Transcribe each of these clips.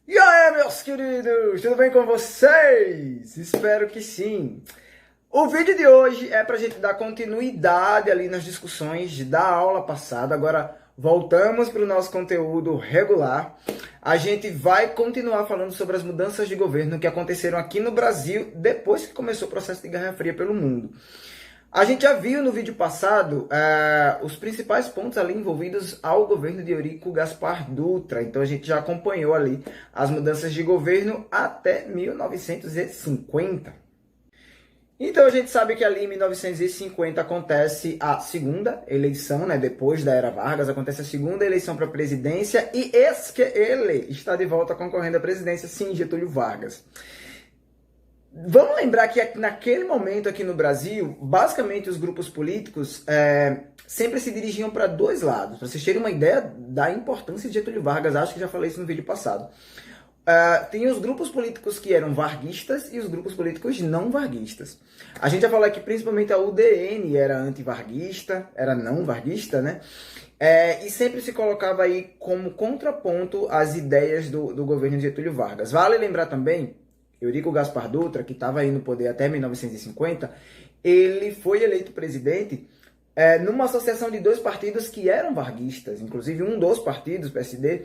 E aí, meus queridos, tudo bem com vocês? Espero que sim. O vídeo de hoje é para a gente dar continuidade ali nas discussões da aula passada. Agora voltamos para o nosso conteúdo regular. A gente vai continuar falando sobre as mudanças de governo que aconteceram aqui no Brasil depois que começou o processo de Guerra Fria pelo mundo. A gente já viu no vídeo passado os principais pontos ali envolvidos ao governo de Eurico Gaspar Dutra. Então a gente já acompanhou ali as mudanças de governo até 1950. Então a gente sabe que ali em 1950 acontece a segunda eleição, né? Depois da era Vargas, acontece a segunda eleição para a presidência e eis que ele está de volta concorrendo à presidência, sim, Getúlio Vargas. Vamos lembrar que naquele momento aqui no Brasil, basicamente os grupos políticos sempre se dirigiam para dois lados. Para vocês terem uma ideia da importância de Getúlio Vargas, acho que já falei isso no vídeo passado. Tem os grupos políticos que eram varguistas e os grupos políticos não varguistas. A gente já falou aqui principalmente a UDN era anti-varguista, era não varguista, né? E sempre se colocava aí como contraponto às ideias do governo de Getúlio Vargas. Vale lembrar também, Eurico Gaspar Dutra, que estava aí no poder até 1950, ele foi eleito presidente numa associação de dois partidos que eram varguistas, inclusive um dos partidos, PSD,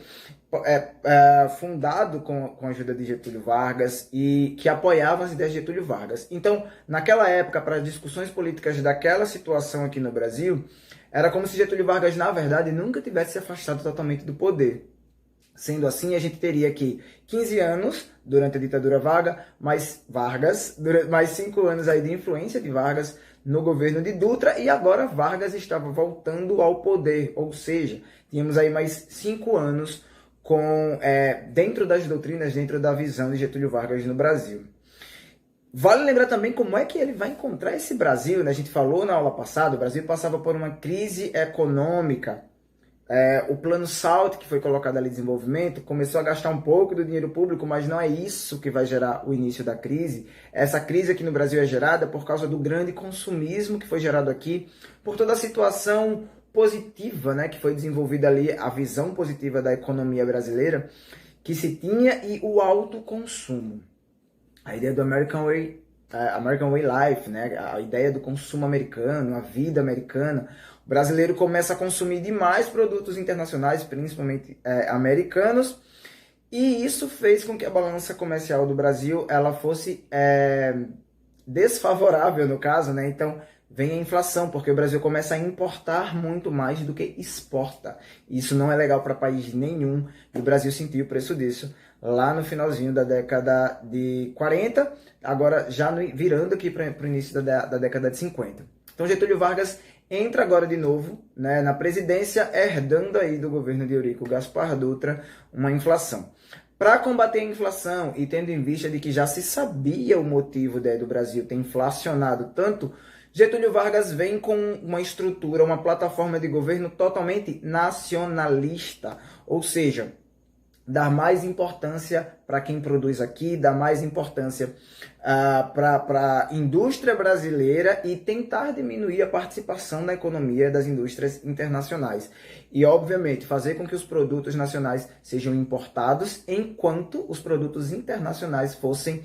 fundado com a ajuda de Getúlio Vargas e que apoiava as ideias de Getúlio Vargas. Então, naquela época, para discussões políticas daquela situação aqui no Brasil, era como se Getúlio Vargas, na verdade, nunca tivesse se afastado totalmente do poder. Sendo assim, a gente teria aqui 15 anos durante a ditadura mais 5 anos aí de influência de Vargas no governo de Dutra, e agora Vargas estava voltando ao poder, ou seja, tínhamos aí mais 5 anos dentro das doutrinas, dentro da visão de Getúlio Vargas no Brasil. Vale lembrar também como é que ele vai encontrar esse Brasil, né? A gente falou na aula passada, o Brasil passava por uma crise econômica. O plano SALT, que foi colocado ali de desenvolvimento, começou a gastar um pouco do dinheiro público, mas não é isso que vai gerar o início da crise. Essa crise aqui no Brasil é gerada por causa do grande consumismo que foi gerado aqui, por toda a situação positiva, né, que foi desenvolvida ali, a visão positiva da economia brasileira que se tinha e o alto consumo. A ideia do American Way Life, né, a ideia do consumo americano, a vida americana. O brasileiro começa a consumir demais produtos internacionais, principalmente americanos, e isso fez com que a balança comercial do Brasil ela fosse desfavorável, no caso, né? Então vem a inflação, porque o Brasil começa a importar muito mais do que exporta. Isso não é legal para país nenhum, e o Brasil sentiu o preço disso lá no finalzinho da década de 40, agora já virando aqui para o início da década de 50. Então Getúlio Vargas entra agora de novo, né, na presidência, herdando aí do governo de Eurico Gaspar Dutra uma inflação. Para combater a inflação e tendo em vista de que já se sabia o motivo do Brasil ter inflacionado tanto, Getúlio Vargas vem com uma estrutura, uma plataforma de governo totalmente nacionalista, ou seja, dar mais importância para quem produz aqui, dar mais importância para a indústria brasileira e tentar diminuir a participação na economia das indústrias internacionais. E, obviamente, fazer com que os produtos nacionais sejam importados, enquanto os produtos internacionais fossem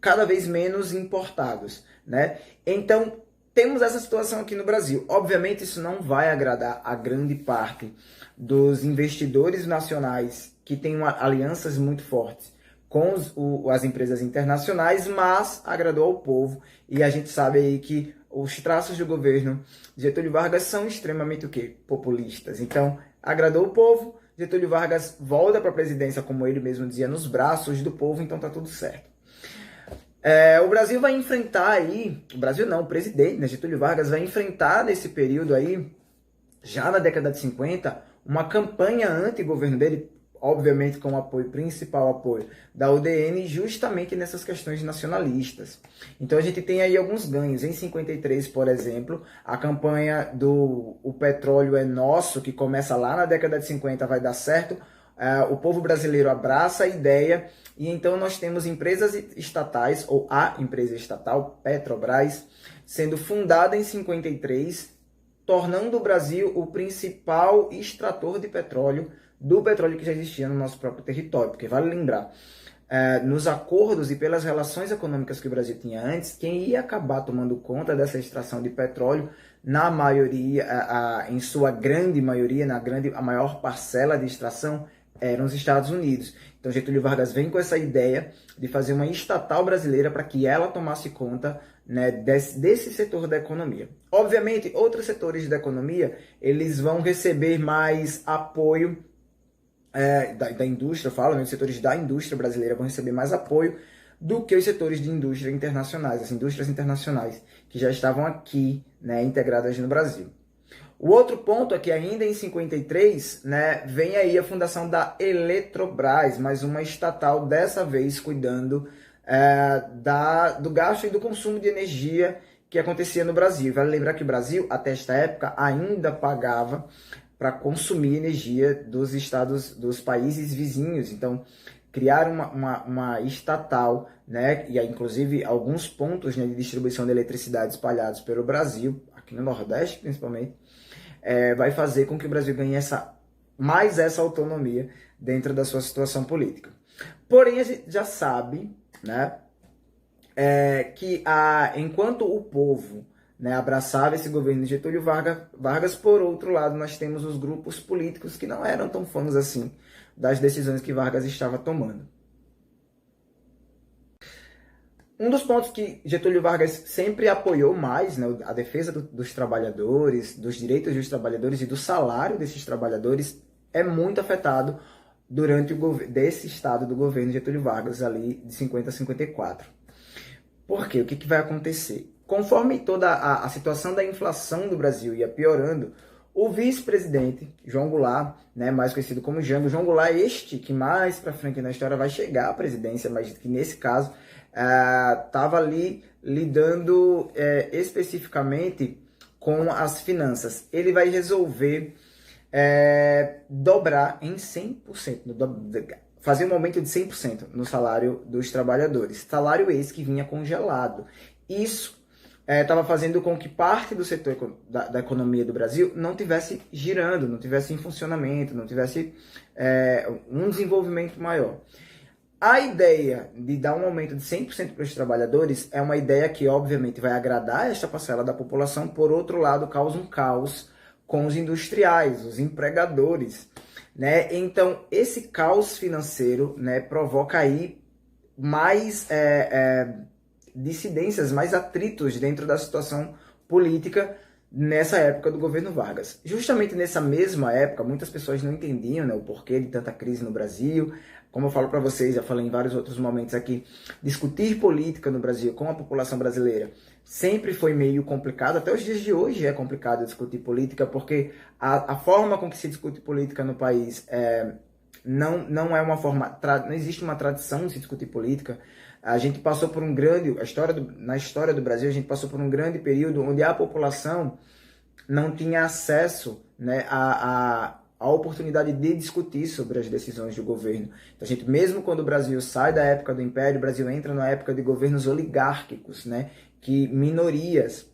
cada vez menos importados, né? Então, temos essa situação aqui no Brasil. Obviamente, isso não vai agradar a grande parte dos investidores nacionais que têm alianças muito fortes com as empresas internacionais, mas agradou ao povo. E a gente sabe aí que os traços do governo de Getúlio Vargas são extremamente o quê? Populistas. Então, agradou o povo, Getúlio Vargas volta para a presidência, como ele mesmo dizia, nos braços do povo, então tá tudo certo. O Brasil vai enfrentar aí, o Brasil não, o presidente, né, Getúlio Vargas vai enfrentar nesse período aí, já na década de 50, uma campanha anti-governo dele, obviamente com o principal apoio da UDN, justamente nessas questões nacionalistas. Então a gente tem aí alguns ganhos. Em 53, por exemplo, a campanha do O Petróleo é Nosso, que começa lá na década de 50, vai dar certo. O povo brasileiro abraça a ideia e então nós temos empresas estatais, ou a empresa estatal, Petrobras, sendo fundada em 53, tornando o Brasil o principal extrator de petróleo do petróleo que já existia no nosso próprio território, porque vale lembrar, nos acordos e pelas relações econômicas que o Brasil tinha antes, quem ia acabar tomando conta dessa extração de petróleo, na maioria, em sua grande maioria, a maior parcela de extração, eram os Estados Unidos. Então Getúlio Vargas vem com essa ideia de fazer uma estatal brasileira para que ela tomasse conta, né, desse setor da economia. Obviamente, outros setores da economia, eles vão receber mais apoio da indústria, eu falo, né, os setores da indústria brasileira vão receber mais apoio do que os setores de indústria internacionais, as indústrias internacionais que já estavam aqui, né, integradas no Brasil. O outro ponto é que ainda em 53, né, vem aí a fundação da Eletrobras, mais uma estatal, dessa vez cuidando do gasto e do consumo de energia que acontecia no Brasil. Vale lembrar que o Brasil, até esta época, ainda pagava para consumir energia dos estados, dos países vizinhos. Então, criar uma estatal, né, e inclusive alguns pontos, né, de distribuição de eletricidade espalhados pelo Brasil, aqui no Nordeste principalmente, vai fazer com que o Brasil ganhe mais essa autonomia dentro da sua situação política. Porém, a gente já sabe, né, que enquanto o povo, né, abraçava esse governo de Getúlio Vargas, por outro lado, nós temos os grupos políticos que não eram tão fãs assim das decisões que Vargas estava tomando. Um dos pontos que Getúlio Vargas sempre apoiou mais, né, a defesa dos trabalhadores, dos direitos dos trabalhadores e do salário desses trabalhadores, é muito afetado durante desse estado do governo Getúlio Vargas, ali de 50 a 54. Por quê? O que vai acontecer? Conforme toda a situação da inflação do Brasil ia piorando, o vice-presidente, João Goulart, né, mais conhecido como Jango, João Goulart que mais para frente na história vai chegar à presidência, mas que nesse caso estava ali lidando especificamente com as finanças. Ele vai resolver dobrar em 100%, fazer um aumento de 100% no salário dos trabalhadores. Salário esse que vinha congelado. Isso estava fazendo com que parte do setor da economia do Brasil não tivesse girando, não tivesse em funcionamento, não tivesse um desenvolvimento maior. A ideia de dar um aumento de 100% para os trabalhadores é uma ideia que, obviamente, vai agradar esta parcela da população, por outro lado, causa um caos com os industriais, os empregadores, né? Então, esse caos financeiro, né, provoca aí mais dissidências, mais atritos dentro da situação política nessa época do governo Vargas. Justamente nessa mesma época, muitas pessoas não entendiam, né, o porquê de tanta crise no Brasil. Como eu falo para vocês, já falei em vários outros momentos aqui, discutir política no Brasil com a população brasileira sempre foi meio complicado. Até os dias de hoje é complicado discutir política, porque a forma com que se discute política no país não é uma forma, não existe uma tradição de se discutir política. A gente passou por na história do Brasil, a gente passou por um grande período onde a população não tinha acesso, né, a oportunidade de discutir sobre as decisões do governo. Então, mesmo quando o Brasil sai da época do Império, o Brasil entra na época de governos oligárquicos, né, que minorias,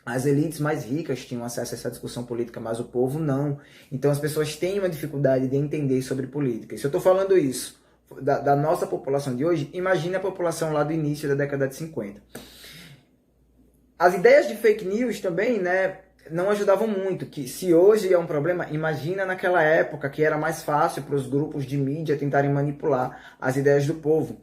as elites mais ricas tinham acesso a essa discussão política, mas o povo não. Então as pessoas têm uma dificuldade de entender sobre política. E se eu estou falando isso da nossa população de hoje, imagine a população lá do início da década de 50. As ideias de fake news também, né, não ajudavam muito, que se hoje é um problema, imagina naquela época que era mais fácil para os grupos de mídia tentarem manipular as ideias do povo.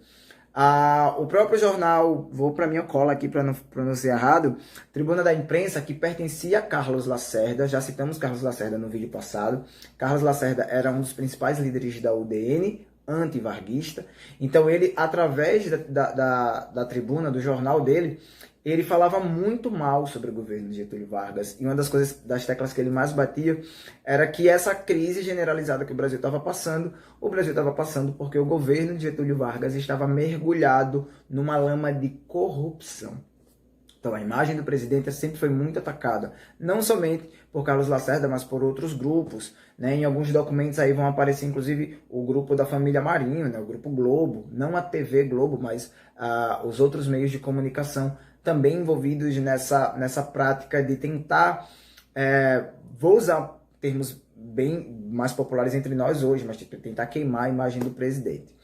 O próprio jornal, vou para minha cola aqui para não ser errado, Tribuna da Imprensa, que pertencia a Carlos Lacerda, já citamos Carlos Lacerda no vídeo passado. Carlos Lacerda era um dos principais líderes da UDN, antivarguista. Então ele, através da tribuna, do jornal dele, ele falava muito mal sobre o governo de Getúlio Vargas. E uma das coisas, das teclas que ele mais batia, era que essa crise generalizada que o Brasil estava passando porque o governo de Getúlio Vargas estava mergulhado numa lama de corrupção. Então a imagem do presidente sempre foi muito atacada, não somente por Carlos Lacerda, mas por outros grupos, né? Em alguns documentos aí vão aparecer inclusive o grupo da família Marinho, né? O grupo Globo, não a TV Globo, mas os outros meios de comunicação também envolvidos nessa prática de tentar, vou usar termos bem mais populares entre nós hoje, mas tipo, tentar queimar a imagem do presidente.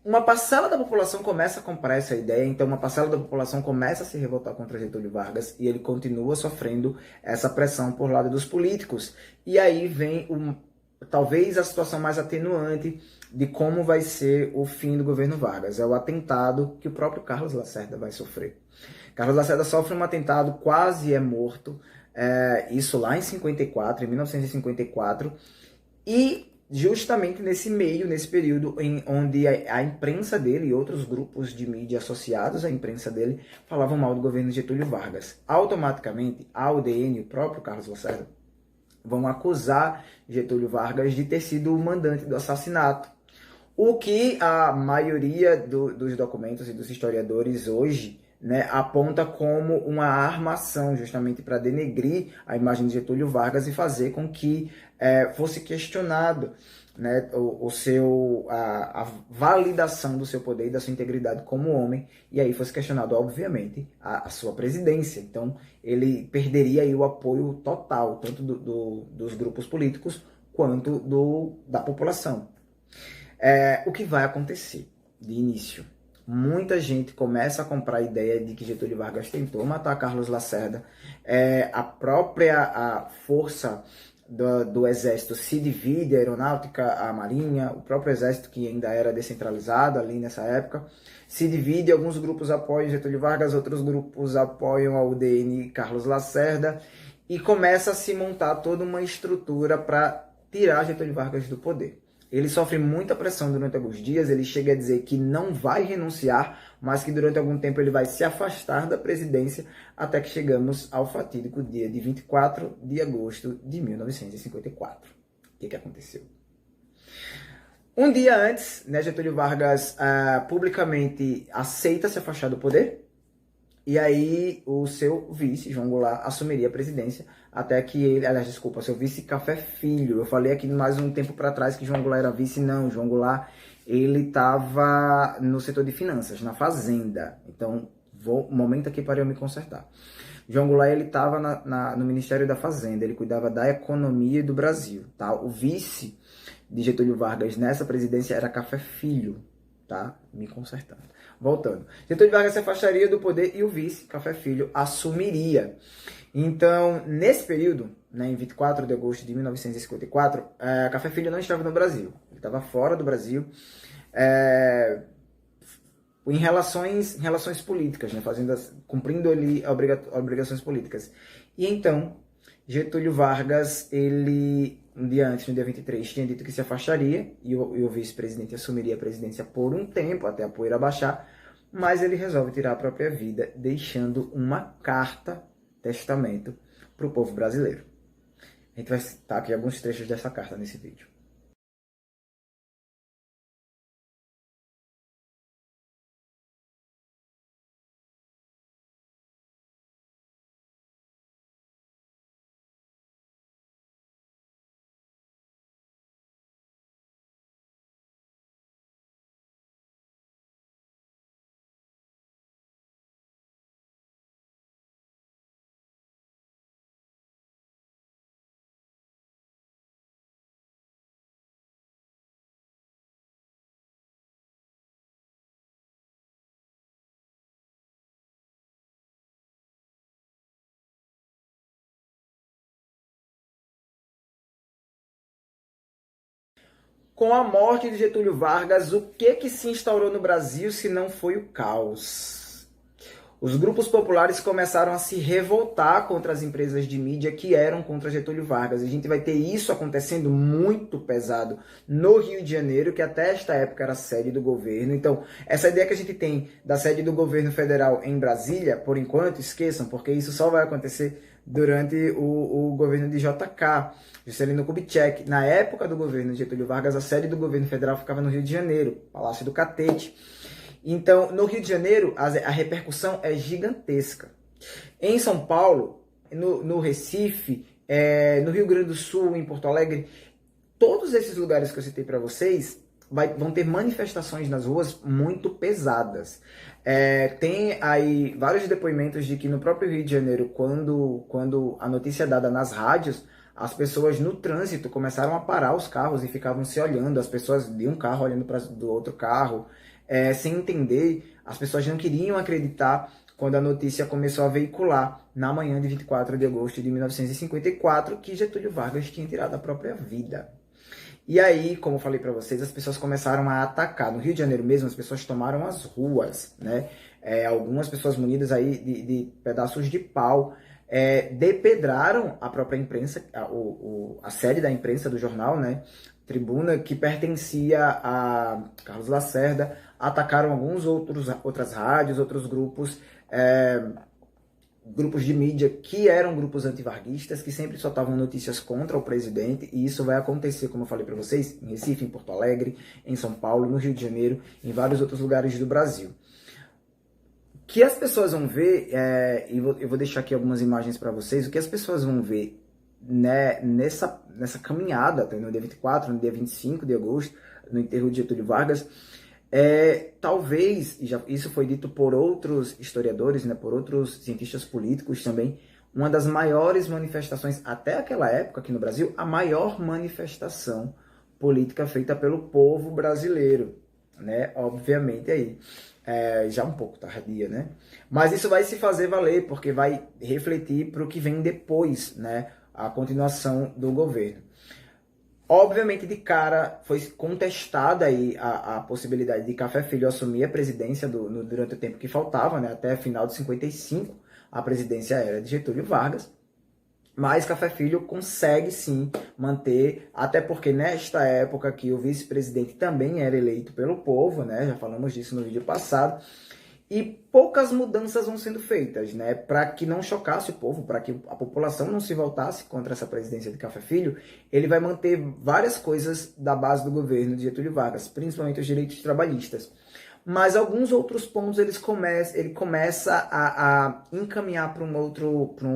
Uma parcela da população começa a comprar essa ideia, então uma parcela da população começa a se revoltar contra Getúlio Vargas e ele continua sofrendo essa pressão por lado dos políticos. E aí vem talvez a situação mais atenuante de como vai ser o fim do governo Vargas. É o atentado que o próprio Carlos Lacerda vai sofrer. Carlos Lacerda sofre um atentado, quase é morto, isso lá em 1954, e justamente nesse período em onde a imprensa dele e outros grupos de mídia associados à imprensa dele falavam mal do governo de Getúlio Vargas. Automaticamente, a UDN, o próprio Carlos Lacerda, vão acusar Getúlio Vargas de ter sido o mandante do assassinato. O que a maioria dos documentos e dos historiadores hoje, né, aponta como uma armação justamente para denegrir a imagem de Getúlio Vargas e fazer com que fosse questionado, né, a validação do seu poder e da sua integridade como homem, e aí fosse questionado, obviamente, a sua presidência. Então, ele perderia aí o apoio total, tanto dos grupos políticos quanto da população. O que vai acontecer de início? Muita gente começa a comprar a ideia de que Getúlio Vargas tentou matar Carlos Lacerda. A própria força do exército se divide, a aeronáutica, a marinha, o próprio exército, que ainda era descentralizado ali nessa época, se divide. Alguns grupos apoiam Getúlio Vargas, outros grupos apoiam a UDN e Carlos Lacerda, e começa a se montar toda uma estrutura para tirar Getúlio Vargas do poder. Ele sofre muita pressão durante alguns dias, ele chega a dizer que não vai renunciar, mas que durante algum tempo ele vai se afastar da presidência, até que chegamos ao fatídico dia de 24 de agosto de 1954. O que aconteceu? Um dia antes, né, Getúlio Vargas publicamente aceita se afastar do poder, e aí o seu vice, João Goulart, assumiria a presidência, até que ele, seu vice Café Filho. Eu falei aqui mais um tempo para trás que João Goulart era vice, não. João Goulart, ele estava no setor de finanças, na fazenda. Então, momento aqui para eu me consertar. João Goulart, ele estava no Ministério da Fazenda, ele cuidava da economia do Brasil, tá? O vice de Getúlio Vargas nessa presidência era Café Filho, tá? Me consertando. Voltando. Getúlio Vargas se afastaria do poder e o vice, Café Filho, assumiria. Então, nesse período, né, em 24 de agosto de 1954, Café Filho não estava no Brasil. Ele estava fora do Brasil, em relações políticas, né, cumprindo ali obrigações políticas. E então, Getúlio Vargas, ele, um dia antes, no dia 23, tinha dito que se afastaria e o vice-presidente assumiria a presidência por um tempo, até a poeira baixar, mas ele resolve tirar a própria vida, deixando uma carta, testamento, para o povo brasileiro. A gente vai citar aqui alguns trechos dessa carta nesse vídeo. Com a morte de Getúlio Vargas, o que se instaurou no Brasil se não foi o caos? Os grupos populares começaram a se revoltar contra as empresas de mídia que eram contra Getúlio Vargas. A gente vai ter isso acontecendo muito pesado no Rio de Janeiro, que até esta época era sede do governo. Então, essa ideia que a gente tem da sede do governo federal em Brasília, por enquanto, esqueçam, porque isso só vai acontecer durante o governo de JK, Juscelino Kubitschek. Na época do governo de Getúlio Vargas, a sede do governo federal ficava no Rio de Janeiro, Palácio do Catete. Então, no Rio de Janeiro, a repercussão é gigantesca. Em São Paulo, no Recife, no Rio Grande do Sul, em Porto Alegre, todos esses lugares que eu citei para vocês vão ter manifestações nas ruas muito pesadas. Tem aí vários depoimentos de que no próprio Rio de Janeiro, quando a notícia é dada nas rádios, as pessoas no trânsito começaram a parar os carros e ficavam se olhando, as pessoas de um carro olhando para do outro carro, sem entender, as pessoas não queriam acreditar quando a notícia começou a veicular na manhã de 24 de agosto de 1954 que Getúlio Vargas tinha tirado a própria vida. E aí, como eu falei para vocês, as pessoas começaram a atacar. No Rio de Janeiro mesmo, as pessoas tomaram as ruas, né? Algumas pessoas munidas aí de pedaços de pau depedraram a própria imprensa, a sede da imprensa do jornal, né? Tribuna, que pertencia a Carlos Lacerda, atacaram outras rádios, outros grupos, grupos de mídia que eram grupos antivarguistas, que sempre soltavam notícias contra o presidente, e isso vai acontecer, como eu falei para vocês, em Recife, em Porto Alegre, em São Paulo, no Rio de Janeiro, em vários outros lugares do Brasil. O que as pessoas vão ver, eu vou deixar aqui algumas imagens para vocês, o que as pessoas vão ver, né, nessa caminhada, no dia 24, no dia 25 de agosto, no enterro de Getúlio Vargas, talvez, isso foi dito por outros historiadores, né, por outros cientistas políticos também, uma das maiores manifestações, até aquela época aqui no Brasil, a maior manifestação política feita pelo povo brasileiro, né, obviamente aí, já um pouco tardia, né, mas isso vai se fazer valer, porque vai refletir para o que vem depois, né, a continuação do governo. Obviamente, de cara, foi contestada aí a possibilidade de Café Filho assumir a presidência durante o tempo que faltava, né? Até final de 55, a presidência era de Getúlio Vargas. Mas Café Filho consegue sim manter, até porque nesta época que o vice-presidente também era eleito pelo povo, né? Já falamos disso no vídeo passado. E poucas mudanças vão sendo feitas, né, para que não chocasse o povo, para que a população não se voltasse contra essa presidência de Café Filho. Ele vai manter várias coisas da base do governo de Getúlio Vargas, principalmente os direitos trabalhistas. Mas alguns outros pontos ele começa a encaminhar para um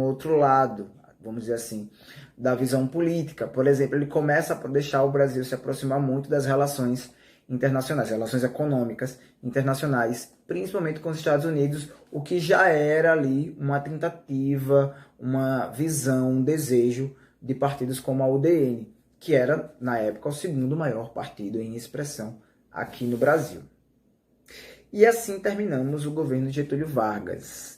outro lado, vamos dizer assim, da visão política. Por exemplo, ele começa a deixar o Brasil se aproximar muito das relações internacionais, relações econômicas internacionais, principalmente com os Estados Unidos, o que já era ali uma tentativa, uma visão, um desejo de partidos como a UDN, que era, na época, o segundo maior partido em expressão aqui no Brasil. E assim terminamos o governo de Getúlio Vargas.